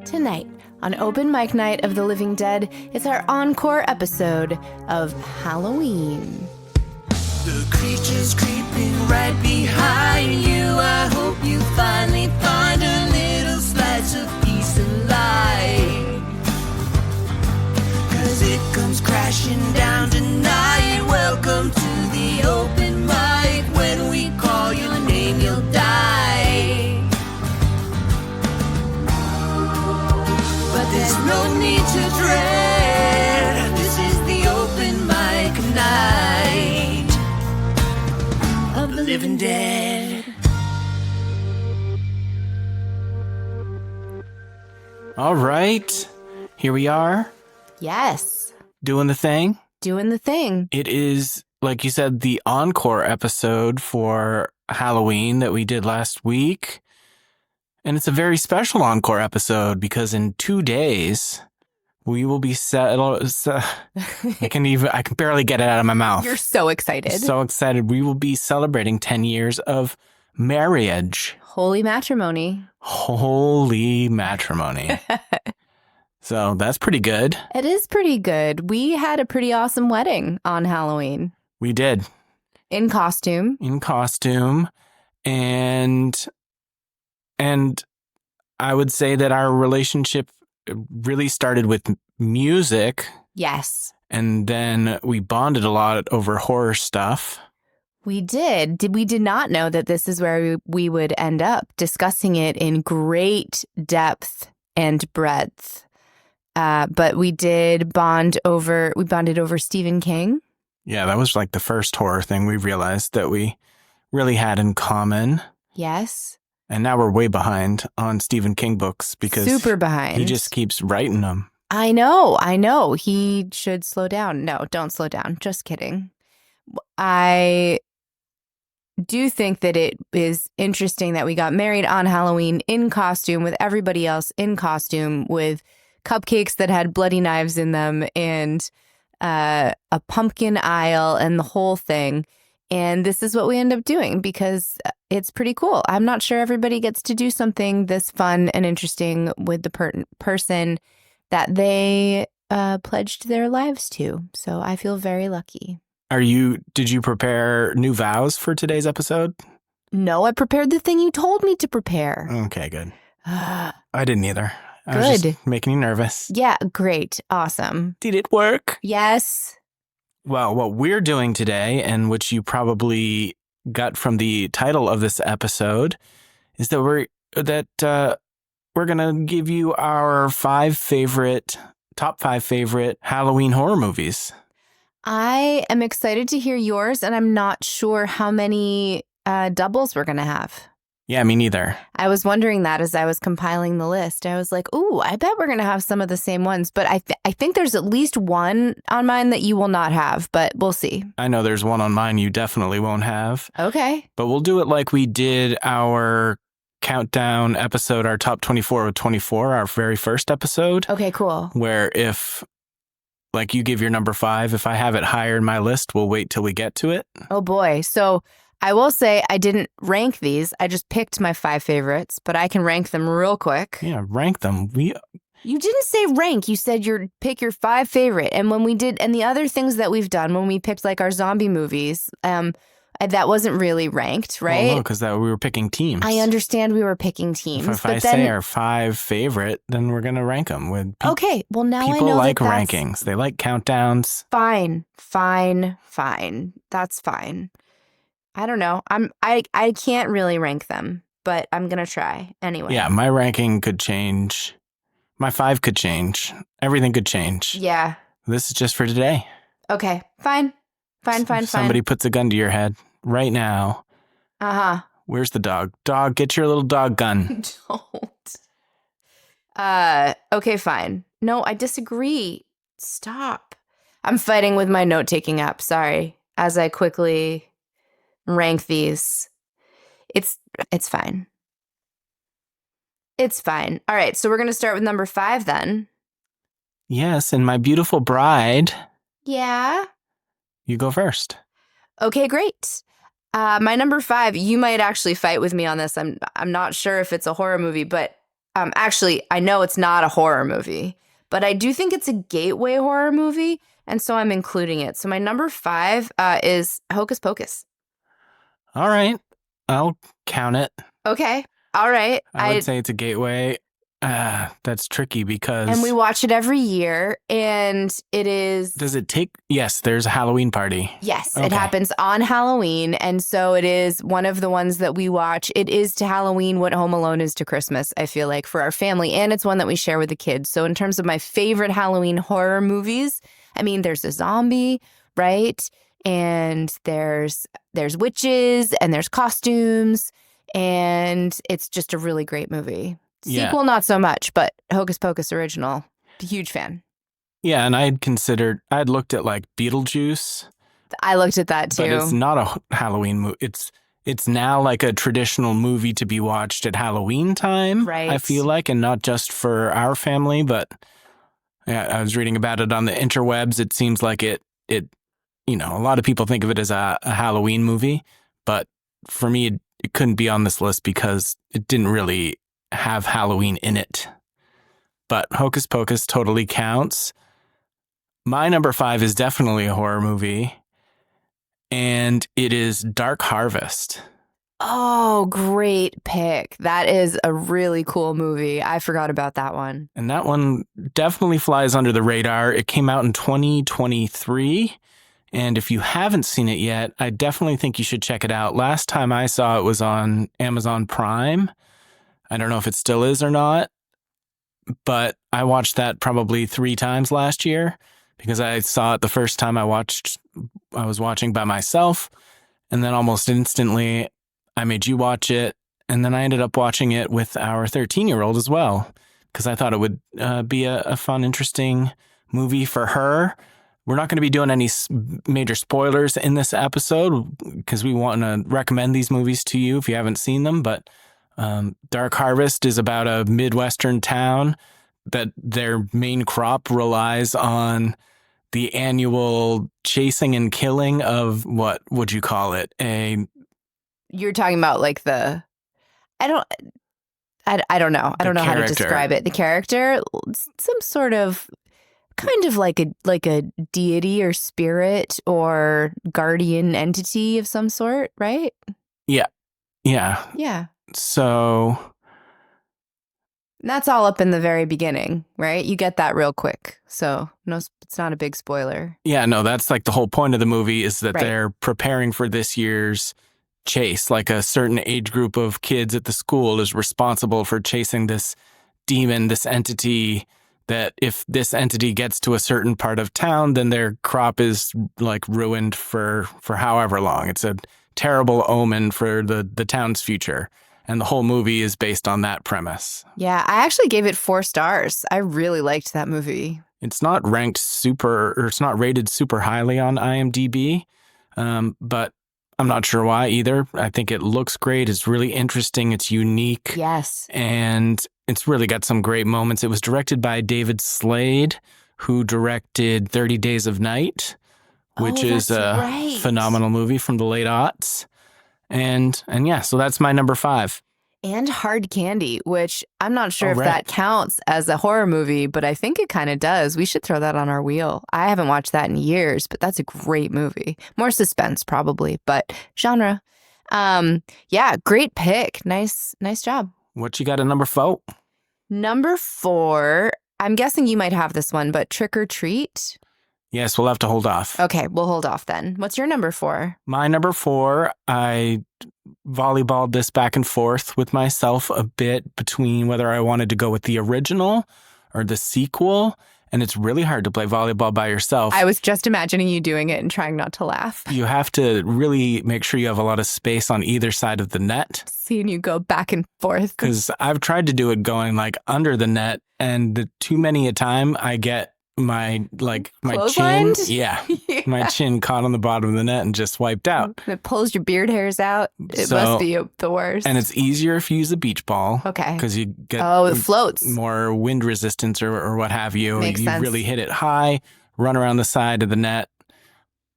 Tonight, on Open Mic Night of the Living Dead, it's our encore episode of Halloween. The creature's creeping right behind you. I hope you finally find a little slice of peace and light. 'Cause it comes crashing down tonight. Welcome to the open mic. When we call your name, you'll die. But there's no need to dread. This is the open mic night of the living dead. All right, here we are. Yes. Doing the thing. Doing the thing. It is, like you said, the encore episode for Halloween that we did last week. And it's a very special encore episode because in 2 days, we will be I can barely get it out of my mouth. You're so excited. So excited. We will be celebrating 10 years of marriage. Holy matrimony. Holy matrimony. So that's pretty good. It is pretty good. We had a pretty awesome wedding on Halloween. We did. In costume. And I would say that our relationship really started with music. Yes. And then we bonded a lot over horror stuff. We did. We did not know that this is where we would end up discussing it in great depth and breadth. But we did bonded over Stephen King. Yeah, that was like the first horror thing we realized that we really had in common. Yes. And now we're way behind on Stephen King books because super behind. He just keeps writing them. I know. He should slow down. No, don't slow down. Just kidding. I do think that it is interesting that we got married on Halloween in costume with everybody else in costume with cupcakes that had bloody knives in them and a pumpkin aisle and the whole thing. And this is what we end up doing because it's pretty cool. I'm not sure everybody gets to do something this fun and interesting with the person that they pledged their lives to. So I feel very lucky. Did you prepare new vows for today's episode? No, I prepared the thing you told me to prepare. Okay, good. I didn't either. I Good. was just making you nervous. Yeah, great. Awesome. Did it work? Yes. Well, what we're doing today, and which you probably got from the title of this episode, is that we're going to give you our top five favorite Halloween horror movies. I am excited to hear yours, and I'm not sure how many doubles we're going to have. Yeah, me neither. I was wondering that as I was compiling the list. I was like, ooh, I bet we're going to have some of the same ones. But I think there's at least one on mine that you will not have, but we'll see. I know there's one on mine you definitely won't have. Okay. But we'll do it like we did our countdown episode, our top 24 of 24, our very first episode. Okay, cool. Where if, like, you give your number 5, if I have it higher in my list, we'll wait till we get to it. Oh, boy. So I will say I didn't rank these. I just picked my 5 favorites, but I can rank them real quick. Yeah, rank them. You didn't say rank. You said pick your 5 favorite. And when we did, and the other things that we've done, when we picked like our zombie movies, that wasn't really ranked, right? Well, no, because we were picking teams. I understand we were picking teams. If I say our 5 favorite, then we're going to rank them with people. Okay, well now I know people like that's rankings. They like countdowns. Fine. That's fine. I don't know. I can't really rank them, but I'm going to try anyway. Yeah, my ranking could change. My 5 could change. Everything could change. Yeah. This is just for today. Okay, fine. Somebody puts a gun to your head right now. Uh-huh. Where's the dog? Dog, get your little dog gun. Don't. Okay, fine. No, I disagree. Stop. I'm fighting with my note-taking app. Sorry. As I quickly rank these. It's fine. It's fine. All right, so we're going to start with number 5 then. Yes, and my beautiful bride. Yeah? You go first. Okay, great. My number 5, you might actually fight with me on this. I'm not sure if it's a horror movie, but Actually, I know it's not a horror movie, but I do think it's a gateway horror movie, and so I'm including it. So my number 5 is Hocus Pocus. All right. I'll count it. Okay. All right. I would say it's a gateway. That's tricky because... And we watch it every year, and it is... Does it take... Yes, there's a Halloween party. Yes, Okay. It happens on Halloween, and so it is one of the ones that we watch. It is to Halloween what Home Alone is to Christmas, I feel like, for our family, and it's one that we share with the kids. So in terms of my favorite Halloween horror movies, I mean, there's a zombie, right? And there's witches, and there's costumes, and it's just a really great movie. Sequel, not so much, but Hocus Pocus original, huge fan. Yeah, and I'd looked at like Beetlejuice. I looked at that too. But it's not a Halloween movie. It's now like a traditional movie to be watched at Halloween time, right. I feel like, and not just for our family, but yeah, I was reading about it on the interwebs. It seems like it a lot of people think of it as a Halloween movie, but for me, it couldn't be on this list because it didn't really have Halloween in it. But Hocus Pocus totally counts. My number 5 is definitely a horror movie, and it is Dark Harvest. Oh, great pick. That is a really cool movie. I forgot about that one. And that one definitely flies under the radar. It came out in 2023. And if you haven't seen it yet, I definitely think you should check it out. Last time I saw it was on Amazon Prime. I don't know if it still is or not, but I watched that probably 3 times last year because I saw it the first time I was watching by myself. And then almost instantly I made you watch it. And then I ended up watching it with our 13-year-old as well, because I thought it would be a fun, interesting movie for her. We're not going to be doing any major spoilers in this episode because we want to recommend these movies to you if you haven't seen them. But Dark Harvest is about a Midwestern town that their main crop relies on the annual chasing and killing of, what would you call it? You're talking about like I don't know. I don't know how to describe it. The character, some sort of kind of like a deity or spirit or guardian entity of some sort, right? Yeah. So that's all up in the very beginning, right? You get that real quick. So no, it's not a big spoiler. Yeah, no, that's like the whole point of the movie is that Right. They're preparing for this year's chase. Like a certain age group of kids at the school is responsible for chasing this demon, this entity, that if this entity gets to a certain part of town, then their crop is like ruined for however long. It's a terrible omen for the town's future. And the whole movie is based on that premise. Yeah, I actually gave it 4 stars. I really liked that movie. It's not it's not rated super highly on IMDb, but I'm not sure why either. I think it looks great. It's really interesting. It's unique. Yes. And it's really got some great moments. It was directed by David Slade, who directed 30 Days of Night, which is a phenomenal movie from the late aughts. And yeah, so that's my number 5. And Hard Candy, which I'm not sure if right. that counts as a horror movie, but I think it kind of does. We should throw that on our wheel. I haven't watched that in years, but that's a great movie. More suspense probably, but genre. Yeah, great pick. Nice job. What you got at number 4? Number 4, I'm guessing you might have this one, but Trick or Treat. Yes, we'll have to hold off. Okay, we'll hold off then. What's your number 4? My number 4, I volleyballed this back and forth with myself a bit between whether I wanted to go with the original or the sequel. And it's really hard to play volleyball by yourself. I was just imagining you doing it and trying not to laugh. You have to really make sure you have a lot of space on either side of the net. Seeing you go back and forth. Because I've tried to do it going like under the net, and too many a time I get my chin, my chin caught on the bottom of the net and just wiped out. It pulls your beard hairs out. It must be the worst. And it's easier if you use a beach ball. Okay. Because you get it floats. More wind resistance or what have you. Makes sense. Really hit it high, run around the side of the net.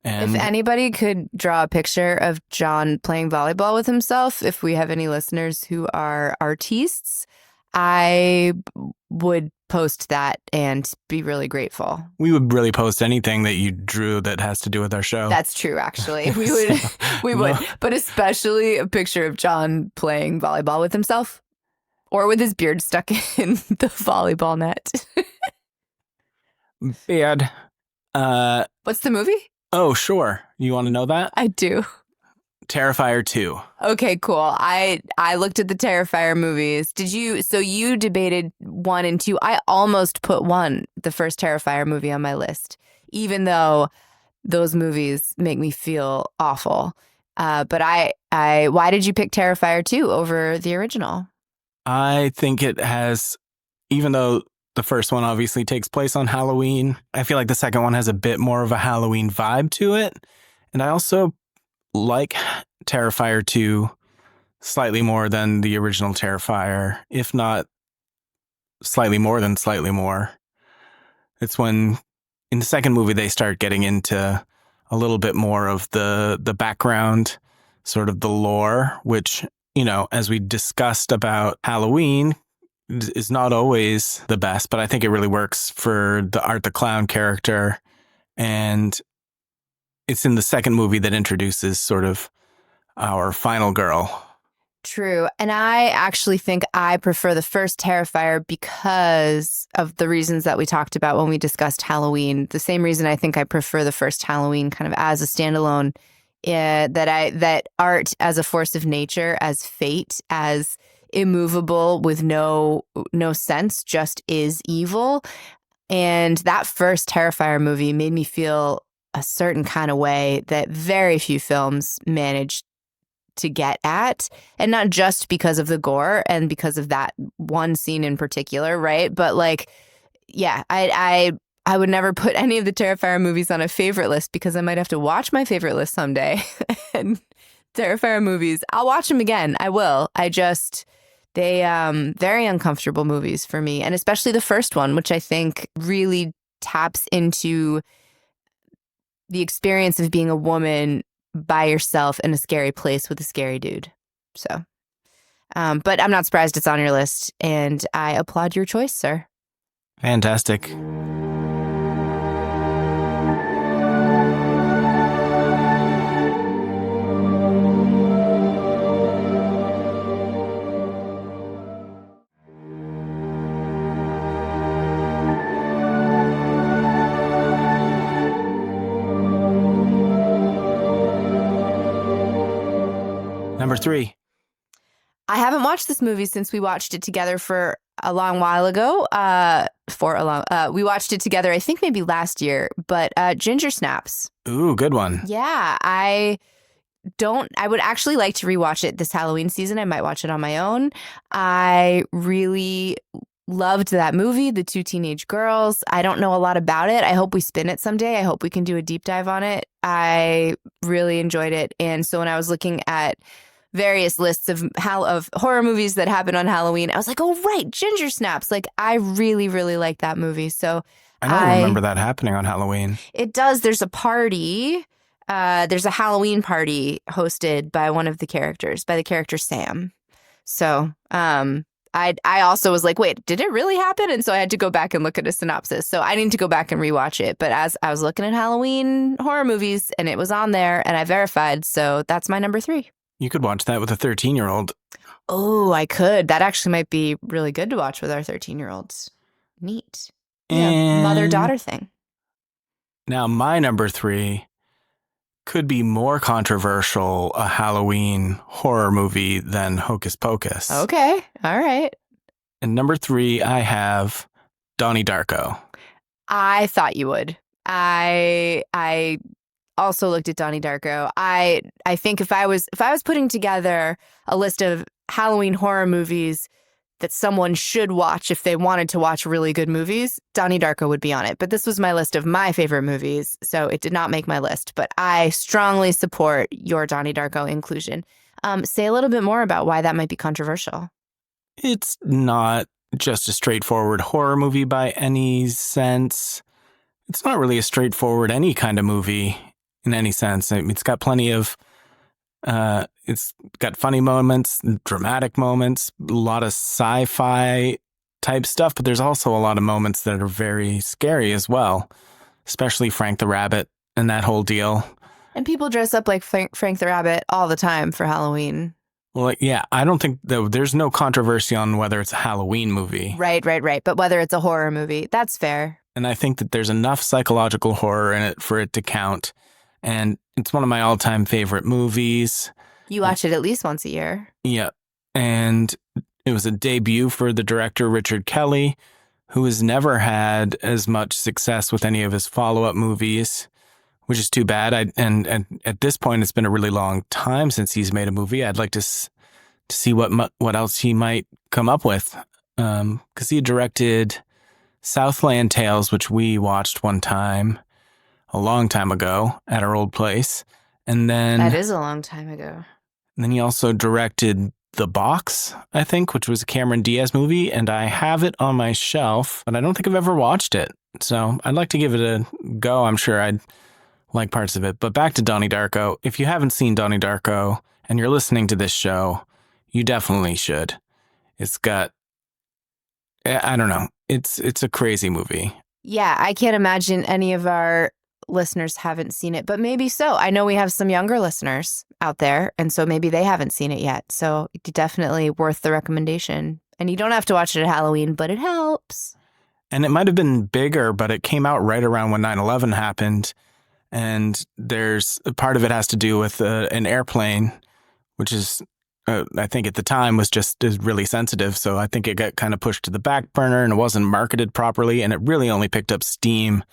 And if anybody could draw a picture of John playing volleyball with himself, if we have any listeners who are artistes, I would post that and be really grateful. We would really post anything that you drew that has to do with our show. That's true, actually. We would, we would, but especially a picture of John playing volleyball with himself or with his beard stuck in the volleyball net. Bad. What's the movie? Oh, sure. You want to know that? I do. Terrifier 2. Okay, cool. I looked at the Terrifier movies. So you debated 1 and 2. I almost put 1, the first Terrifier movie, on my list, even though those movies make me feel awful. But why did you pick Terrifier 2 over the original? I think it has, even though the first one obviously takes place on Halloween, I feel like the second one has a bit more of a Halloween vibe to it. And I also like Terrifier 2 slightly more than the original Terrifier, if not slightly more than slightly more. It's when in the second movie they start getting into a little bit more of the background, sort of the lore, which, you know, as we discussed about Halloween, is not always the best, but I think it really works for the Art the Clown character. And it's in the second movie that introduces sort of our final girl. True. And I actually think I prefer the first Terrifier because of the reasons that we talked about when we discussed Halloween. The same reason I think I prefer the first Halloween kind of as a standalone, that art as a force of nature, as fate, as immovable with no sense, just is evil. And that first Terrifier movie made me feel a certain kind of way that very few films manage to get at, and not just because of the gore and because of that one scene in particular, right? But like, yeah, I would never put any of the Terrifier movies on a favorite list because I might have to watch my favorite list someday. And Terrifier movies, I'll watch them again. I will. They very uncomfortable movies for me, and especially the first one, which I think really taps into the experience of being a woman by yourself in a scary place with a scary dude. So, but I'm not surprised it's on your list, and I applaud your choice, sir. Fantastic. Number 3. I haven't watched this movie since we watched it together for a long while ago. We watched it together, I think maybe last year, but Ginger Snaps. Ooh, good one. Yeah, I would actually like to rewatch it this Halloween season. I might watch it on my own. I really loved that movie, The Two Teenage Girls. I don't know a lot about it. I hope we spin it someday. I hope we can do a deep dive on it. I really enjoyed it. And so when I was looking at various lists of horror movies that happen on Halloween, I was like, oh, right, Ginger Snaps. Like, I really, really like that movie. So I don't remember that happening on Halloween. It does. There's a party. There's a Halloween party hosted by one of the characters, by the character Sam. So I also was like, wait, did it really happen? And so I had to go back and look at a synopsis. So I need to go back and rewatch it. But as I was looking at Halloween horror movies, and it was on there, and I verified. So that's my number 3. You could watch that with a 13-year-old. Oh, I could. That actually might be really good to watch with our 13-year-olds. Neat. Yeah, mother-daughter thing. Now, my number 3 could be more controversial, a Halloween horror movie than Hocus Pocus. Okay. All right. And number 3, I have Donnie Darko. I thought you would. I also looked at Donnie Darko. I think if I was putting together a list of Halloween horror movies that someone should watch if they wanted to watch really good movies, Donnie Darko would be on it. But this was my list of my favorite movies, so it did not make my list. But I strongly support your Donnie Darko inclusion. Say a little bit more about why that might be controversial. It's not just a straightforward horror movie by any sense. It's not really a straightforward any kind of movie in any sense. I mean, it's got plenty of It's got funny moments, dramatic moments, a lot of sci-fi type stuff, but there's also a lot of moments that are very scary as well, especially Frank the Rabbit and that whole deal. And people dress up like Frank the Rabbit all the time for Halloween. Well, yeah, I don't think there's no controversy on whether it's a Halloween movie. Right. But whether it's a horror movie, that's fair. And I think that there's enough psychological horror in it for it to count. And it's one of my all-time favorite movies. You watch it at least once a year. Yeah. And it was a debut for the director, Richard Kelly, who has never had as much success with any of his follow-up movies, which is too bad. And at this point, it's been a really long time since he's made a movie. I'd like to see what else he might come up with. Because he directed Southland Tales, which we watched one time, a long time ago at our old place. And then that is a long time ago. And then he also directed The Box, I think, which was a Cameron Diaz movie. And I have it on my shelf, but I don't think I've ever watched it. So I'd like to give it a go. I'm sure I'd like parts of it. But back to Donnie Darko. If you haven't seen Donnie Darko and you're listening to this show, you definitely should. It's got, I don't know. It's a crazy movie. Yeah, I can't imagine any of our listeners haven't seen it, but maybe so. I know we have some younger listeners out there, and so maybe they haven't seen it yet. So it's definitely worth the recommendation. And you don't have to watch it at Halloween, but it helps. And it might have been bigger, but it came out right around when 9/11 happened. And there's a part of it has to do with an airplane, which is, I think at the time is really sensitive. So I think it got kind of pushed to the back burner and it wasn't marketed properly. And it really only picked up steam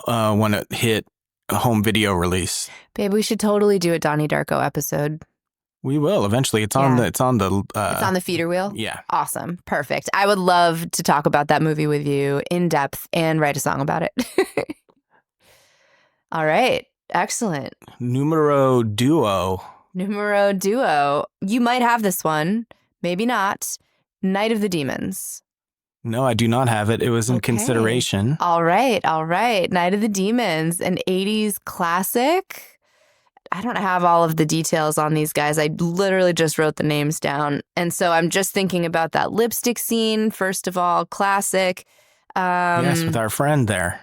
when it hit a home video release. Babe, we should totally do a Donnie Darko episode. We will eventually. It's on the feeder wheel. Yeah. Awesome. Perfect. I would love to talk about that movie with you in depth and write a song about it. All right. Excellent. Numero duo. You might have this one. Maybe not. Night of the Demons. No, I do not have it. It was in consideration. All right. Night of the Demons, an 80s classic. I don't have all of the details on these guys. I literally just wrote the names down. And so I'm just thinking about that lipstick scene, first of all, classic. Yes, with our friend there.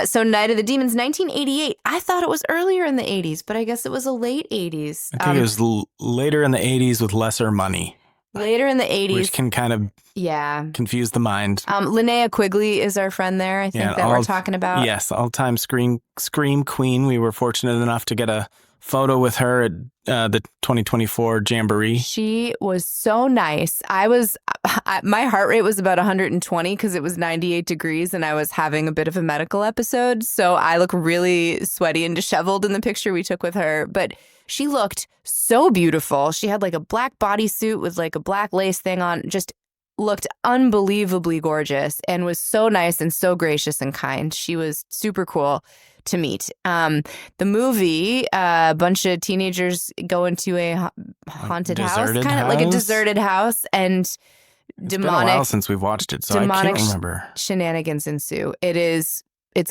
So Night of the Demons, 1988. I thought it was earlier in the 80s, but I guess it was a late 80s. I think it was later in the 80s with lesser money. Later in the 80s. Which can kind of confuse the mind. Linnea Quigley is our friend there, I think, that we're talking about. Yes, all-time scream queen. We were fortunate enough to get a photo with her at the 2024 Jamboree. She was so nice. My heart rate was about 120 because it was 98 degrees and I was having a bit of a medical episode. So I look really sweaty and disheveled in the picture we took with her. But she looked so beautiful. She had like a black bodysuit with like a black lace thing on, just looked unbelievably gorgeous and was so nice and so gracious and kind. She was super cool to meet. The movie, a bunch of teenagers go into a haunted house, kind of like a deserted house, and it's been a while since we've watched it, so I can't remember. Shenanigans ensue. It's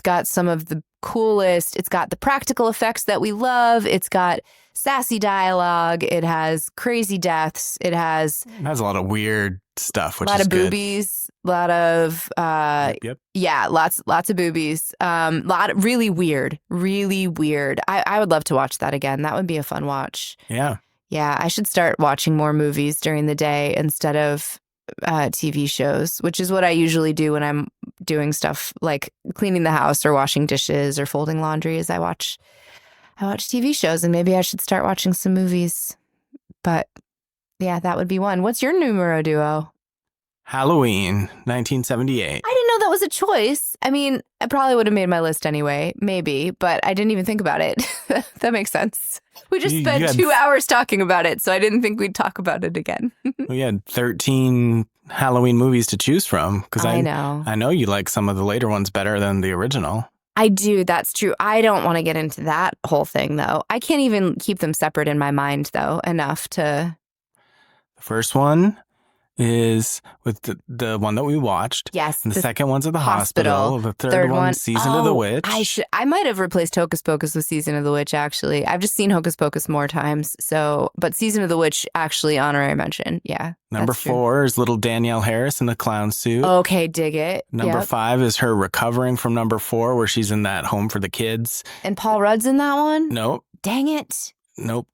got some of the coolest. It's got the practical effects that we love. It's got sassy dialogue. It has crazy deaths. It has a lot of weird stuff, which is good. A lot of good. Boobies. A lot of Yep. Yeah, lots of boobies. Really weird. I would love to watch that again. That would be a fun watch. Yeah. Yeah, I should start watching more movies during the day instead of TV shows, which is what I usually do when I'm doing stuff like cleaning the house or washing dishes or folding laundry. Is I watch TV shows, and maybe I should start watching some movies. But yeah, that would be one. What's your numero duo? Halloween, 1978. I didn't know that was a choice. I mean, I probably would have made my list anyway, maybe, but I didn't even think about it. That makes sense. We just spent 2 hours talking about it, so I didn't think we'd talk about it again. We had 13 Halloween movies to choose from, because I know you like some of the later ones better than the original. I do. That's true. I don't want to get into that whole thing, though. I can't even keep them separate in my mind, though, enough to... The first one is with the one that we watched. Yes. And the second one's at the hospital. The third one, Season of the Witch. I might have replaced Hocus Pocus with Season of the Witch, actually. I've just seen Hocus Pocus more times. But Season of the Witch, actually, honorary mention. Yeah. Number 4 is little Danielle Harris in the clown suit. Okay, dig it. Number 5 is her recovering from number 4, where she's in that home for the kids. And Paul Rudd's in that one? Nope. Dang it. Nope.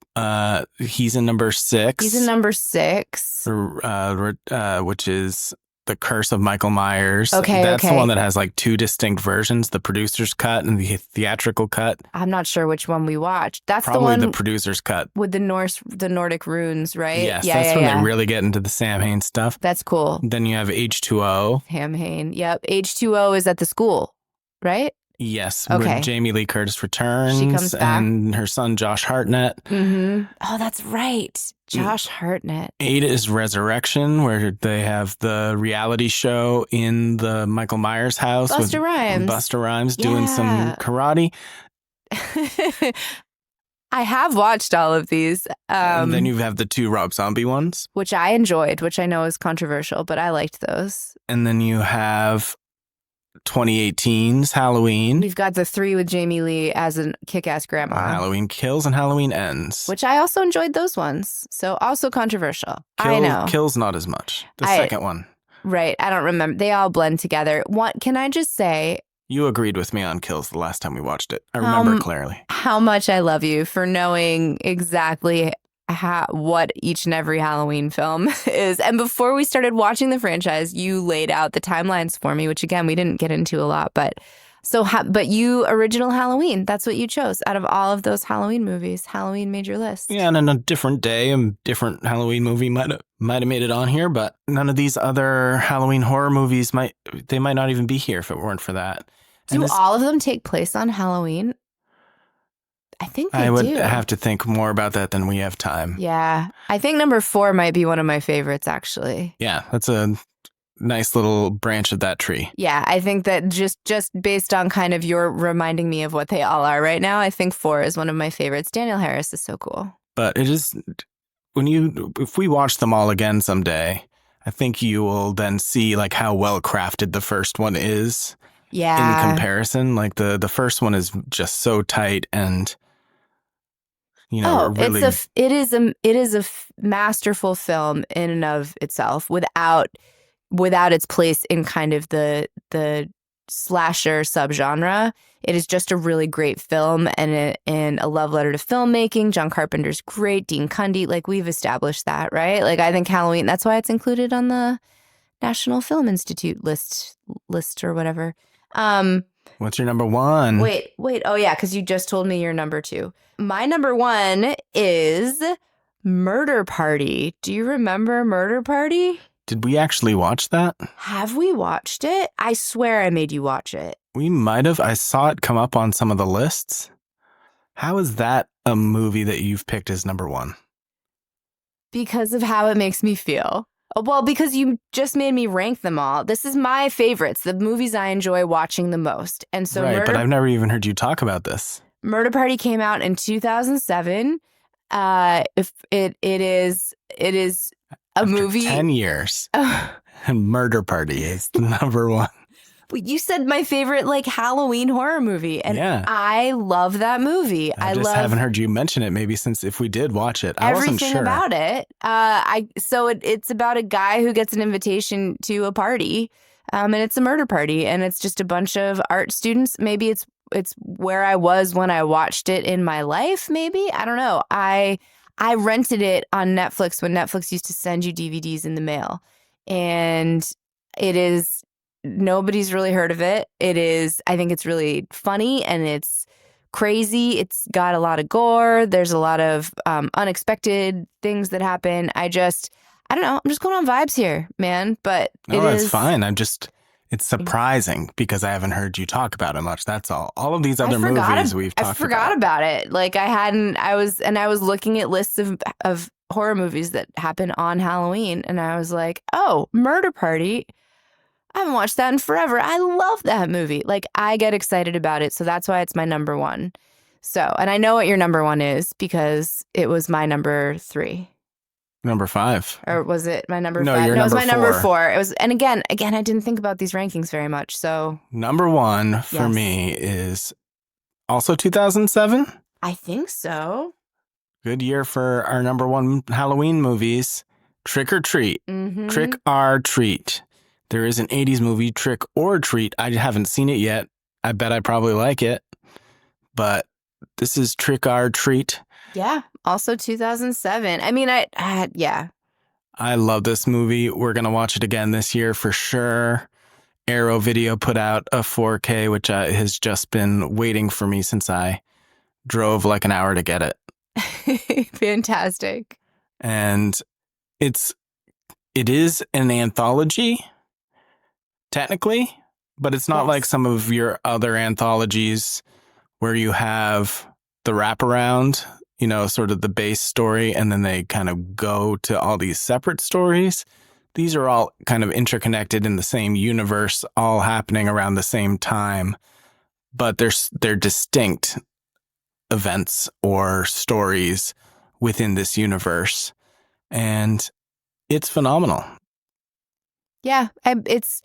He's in number 6. He's in number 6. Which is The Curse of Michael Myers. Okay, That's the one that has like 2 distinct versions, the producer's cut and the theatrical cut. I'm not sure which one we watched. That's Probably the one the producer's cut. with the Nordic runes, right? Yes, that's when they really get into the Sam Hain stuff. That's cool. Then you have H2O. Sam Hain. Yep. H2O is at the school, right? Yes. Okay. Where Jamie Lee Curtis returns. She comes back. And her son, Josh Hartnett. Mm-hmm. Oh, that's right. Josh Hartnett. 8 is Resurrection, where they have the reality show in the Michael Myers house. Busta Rhymes. Busta Rhymes doing some karate. I have watched all of these. And then you have the 2 Rob Zombie ones. Which I enjoyed, which I know is controversial, but I liked those. And then you have 2018's Halloween. We've got the 3 with Jamie Lee as a kick-ass grandma. Halloween Kills and Halloween Ends. Which I also enjoyed those ones. So also controversial. I know. Kills not as much. The second one. Right. I don't remember. They all blend together. Can I just say... You agreed with me on Kills the last time we watched it. I remember it clearly. How much I love you for knowing exactly what each and every Halloween film is. And before we started watching the franchise, you laid out the timelines for me, which again, we didn't get into a lot. But you original Halloween, that's what you chose out of all of those Halloween movies. Halloween made your list. Yeah, and on a different day, a different Halloween movie might have made it on here, but none of these other Halloween horror movies might not even be here if it weren't for that. Do all of them take place on Halloween? I think they do. I would have to think more about that than we have time. Yeah. I think number 4 might be one of my favorites, actually. Yeah, that's a nice little branch of that tree. Yeah, I think that just based on kind of your reminding me of what they all are right now, I think 4 is one of my favorites. Danielle Harris is so cool. But it is, if we watch them all again someday, I think you will then see like how well crafted the first one is. Yeah. In comparison, like the first one is just so tight and really. It is a masterful film in and of itself without its place in kind of the slasher subgenre. It is just a really great film and a love letter to filmmaking. John Carpenter's great. Dean Cundey, like we've established that, right? Like I think Halloween, that's why it's included on the National Film Institute list or whatever. What's your number 1? Wait. Oh yeah, because you just told me your number 2. My number 1 is Murder Party. Do you remember Murder Party? Did we actually watch that? Have we watched it? I swear I made you watch it. We might have. I saw it come up on some of the lists. How is that a movie that you've picked as number 1? Because of how it makes me feel. Well, because you just made me rank them all. This is my favorites, the movies I enjoy watching the most. And so right, but I've never even heard you talk about this. Murder Party came out in 2007. It is a movie. 10 years. Murder Party is the number 1. You said my favorite like Halloween horror movie, and yeah. I love that movie. I just haven't heard you mention it. Maybe since if we did watch it, I wasn't sure everything about it. It's about a guy who gets an invitation to a party, and it's a murder party, and it's just a bunch of art students. Maybe it's where I was when I watched it in my life. Maybe I don't know. I rented it on Netflix when Netflix used to send you DVDs in the mail, and it is. Nobody's really heard of it. I think it's really funny and it's crazy. It's got a lot of gore. There's a lot of unexpected things that happen. I don't know. I'm just going on vibes here, man. But it's fine. It's surprising because I haven't heard you talk about it much. That's all. All of these other movies we've talked about. I forgot about it. Like I was looking at lists of horror movies that happen on Halloween and I was like, oh, Murder Party. I haven't watched that in forever. I love that movie. Like, I get excited about it. So that's why it's my number 1. So, and I know what your number 1 is because it was my number 3. Number 5. Or was it my number No, 5? you're No, it was number my number 4. 4. It was, and again, I didn't think about these rankings very much. So Number 1 for Yes. me is also 2007. I think so. Good year for our number 1 Halloween movies. Trick or Treat. Mm-hmm. Trick or Treat. There is an 80s movie, Trick or Treat. I haven't seen it yet. I bet I probably like it. But this is Trick or Treat. Yeah. Also 2007. I mean, yeah. I love this movie. We're going to watch it again this year for sure. Arrow Video put out a 4K, which has just been waiting for me since I drove like an hour to get it. Fantastic. And it is an anthology, technically, but it's not Yes. like some of your other anthologies where you have the wraparound, sort of the base story, and then they kind of go to all these separate stories. These are all kind of interconnected in the same universe, all happening around the same time, but they're distinct events or stories within this universe. And it's phenomenal. Yeah, it's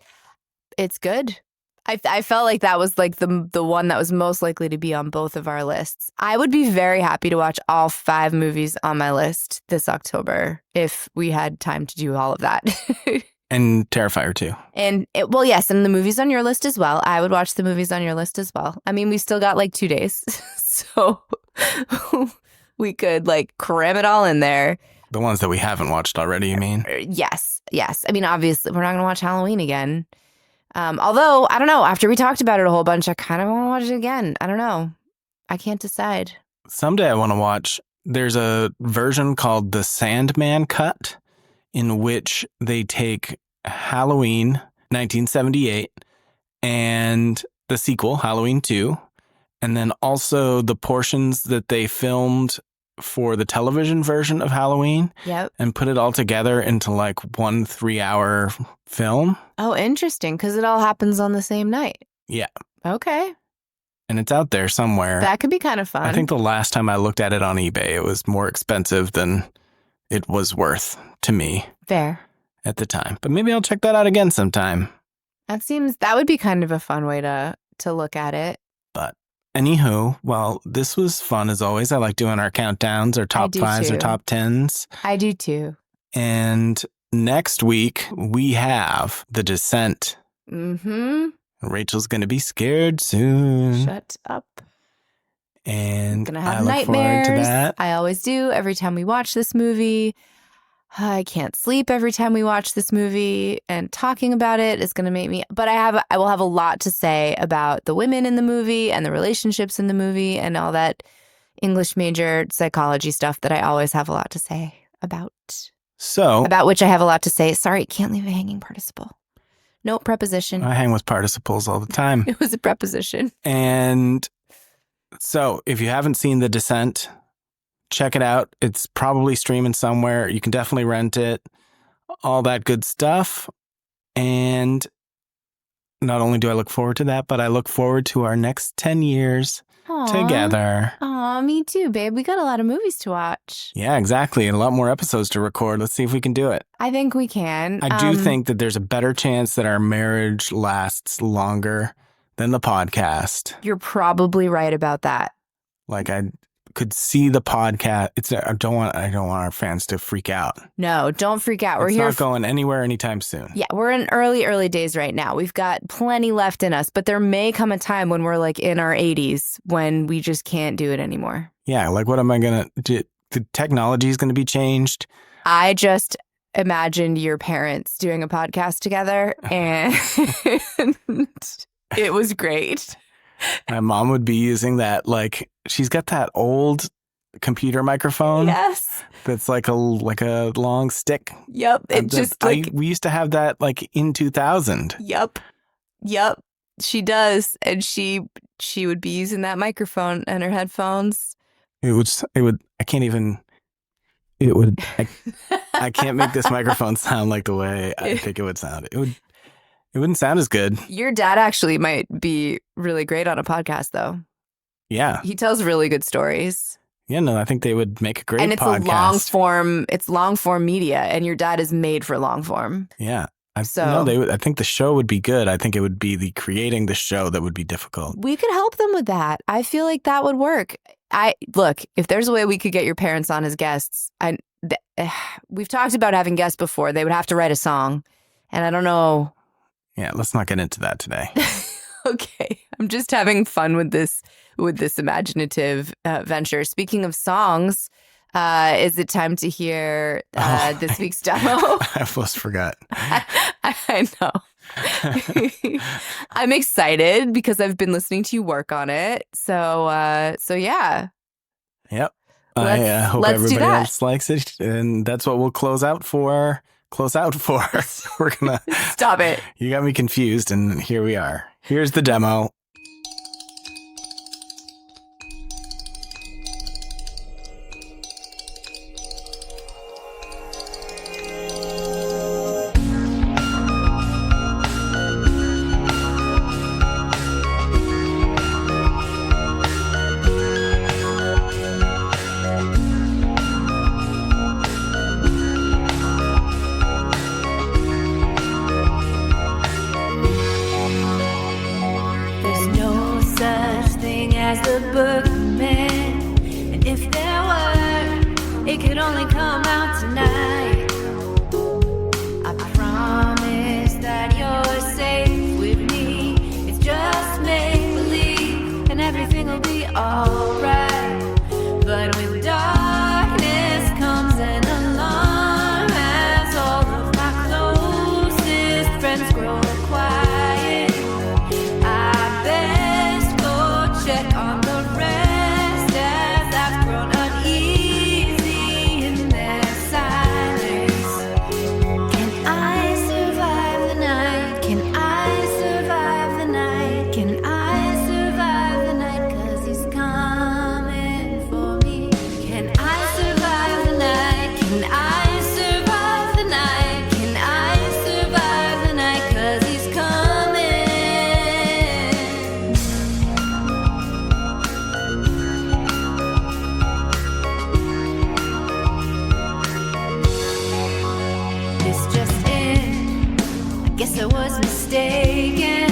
good. I felt like that was like the one that was most likely to be on both of our lists. I would be very happy to watch all 5 movies on my list this October if we had time to do all of that. And Terrifier 2. And yes, and the movies on your list as well. I would watch the movies on your list as well. I mean, we still got like 2 days, so we could like cram it all in there. The ones that we haven't watched already, you mean? Yes. I mean, obviously, we're not going to watch Halloween again. Although, I don't know. After we talked about it a whole bunch, I kind of want to watch it again. I don't know. I can't decide. Someday I want to watch. There's a version called the Sandman Cut, in which they take Halloween 1978 and the sequel, Halloween 2, and then also the portions that they filmed for the television version of Halloween. Yep. And put it all together into like 1 3-hour film. Oh, interesting, because it all happens on the same night. Yeah. Okay. And it's out there somewhere. That could be kind of fun. I think the last time I looked at it on eBay, it was more expensive than it was worth to me. Fair. At the time. But maybe I'll check that out again sometime. That would be kind of a fun way to look at it. But anywho, well, this was fun as always. I like doing our countdowns, our top 5s, too. or top 10s. I do too. And next week, we have The Descent. Mm-hmm. Rachel's going to be scared soon. Shut up. And Gonna have I look nightmares. forward to that. I always do every time we watch this movie. I can't sleep every time we watch this movie, and talking about it is going to make me, but I will have a lot to say about the women in the movie and the relationships in the movie and all that English major psychology stuff that I always have a lot to say about. So, About which I have a lot to say. Sorry, can't leave a hanging participle. No preposition. I hang with participles all the time. It was a preposition. And so, if you haven't seen The Descent, check it out. It's probably streaming somewhere. You can definitely rent it. All that good stuff. And not only do I look forward to that, but I look forward to our next 10 years together. Aw, me too, babe. We got a lot of movies to watch. Yeah, exactly. And a lot more episodes to record. Let's see if we can do it. I think we can. I do think that there's a better chance that our marriage lasts longer than the podcast. You're probably right about that. Like, I could see the podcast. I don't want our fans to freak out. No, don't freak out. We're It's here. not going anywhere anytime soon. Yeah, we're in early days right now. We've got plenty left in us, but there may come a time when we're like in our 80s when we just can't do it anymore. Yeah, like what am I going to do? The technology is going to be changed. I just imagined your parents doing a podcast together, and it was great. My mom would be using that, like, she's got that old computer microphone. Yes. That's like a long stick. Yep. It just like, we used to have that like in 2000. Yep. She does, and she would be using that microphone and her headphones. I can't make this microphone sound like the way I think it would sound. It wouldn't sound as good. Your dad actually might be really great on a podcast, though. Yeah. He tells really good stories. Yeah, no, I think they would make a great And it's podcast. it's long form media, and your dad is made for long form. Yeah. I think the show would be good. I think it would be the creating the show that would be difficult. We could help them with that. I feel like that would work. Look, if there's a way we could get your parents on as guests, we've talked about having guests before. They would have to write a song, and I don't know. Yeah, let's not get into that today. Okay, I'm just having fun with this imaginative venture. Speaking of songs, is it time to hear this week's demo? I almost forgot. I know. I'm excited because I've been listening to you work on it. So yeah. Yep. I hope everybody else likes it, and that's what we'll close out for. We're gonna stop it. You got me confused, and here we are. Here's the demo. As the boogeyman, and if there were, it could only come out tonight. I promise that you're safe with me. It's just make believe, and everything will be alright. But with darkness comes an alarm, as all of my closest friends grow quiet. I best go check on the rest, as I've grown uneasy in their silence. Can I survive the night? Can I survive the night? Can I survive the night? 'Cause he's coming for me. Can I survive the night? Can I survive the night? Can I survive the night? 'Cause he's coming. It's just in. I guess I was mistaken.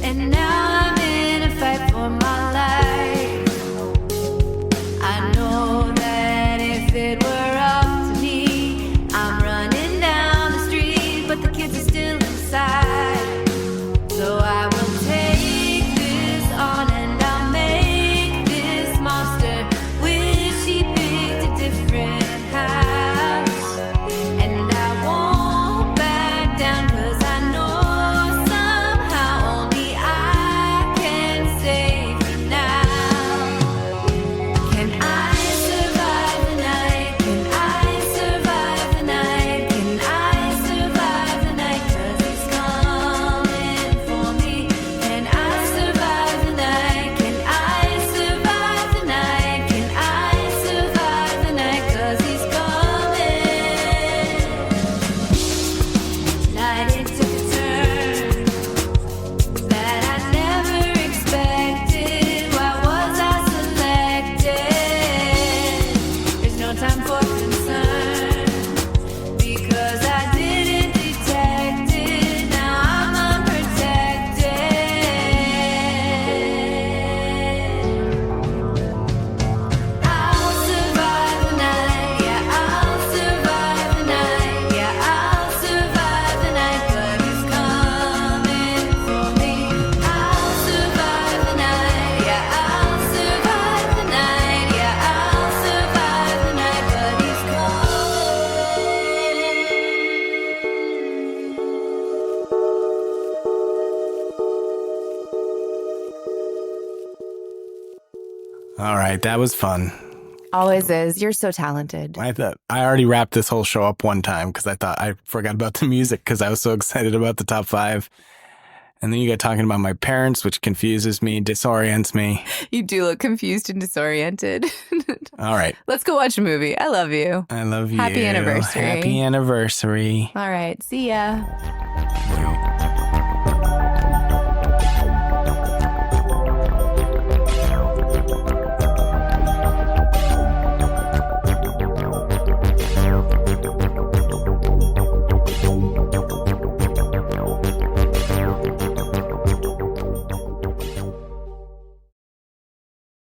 And now I'm in a fight for my life. I know that if it were up to me, I'm running down the street, but the kids are still inside. So I will take this on, and I'll make this monster wish he picked a different house. And I won't back down, 'cause I know somehow only I can save you now. Can I survive the night? Can I survive the night? Can I survive the night? 'Cause he's coming for me. Can I survive the night? Can I survive the night? Can I survive the night? 'Cause he's coming. Tonight it took a turn that I never expected. Why was I selected? There's no time for concern, because I didn't detect it. Now I'm unprotected. I'll survive the night. Yeah, I'll survive the night. Yeah, I'll survive the night. 'Cause he's coming for me. I'll survive the night. Yeah, I'll survive the night. Yeah, I'll survive the night. But he's All right, that was fun. Always is. You're so talented. I thought I already wrapped this whole show up one time because I thought I forgot about the music because I was so excited about the top 5. And then you get talking about my parents, which confuses me, disorients me. You do look confused and disoriented. All right. Let's go watch a movie. I love you. I love you. Happy anniversary. Happy anniversary. All right. See ya. Wait.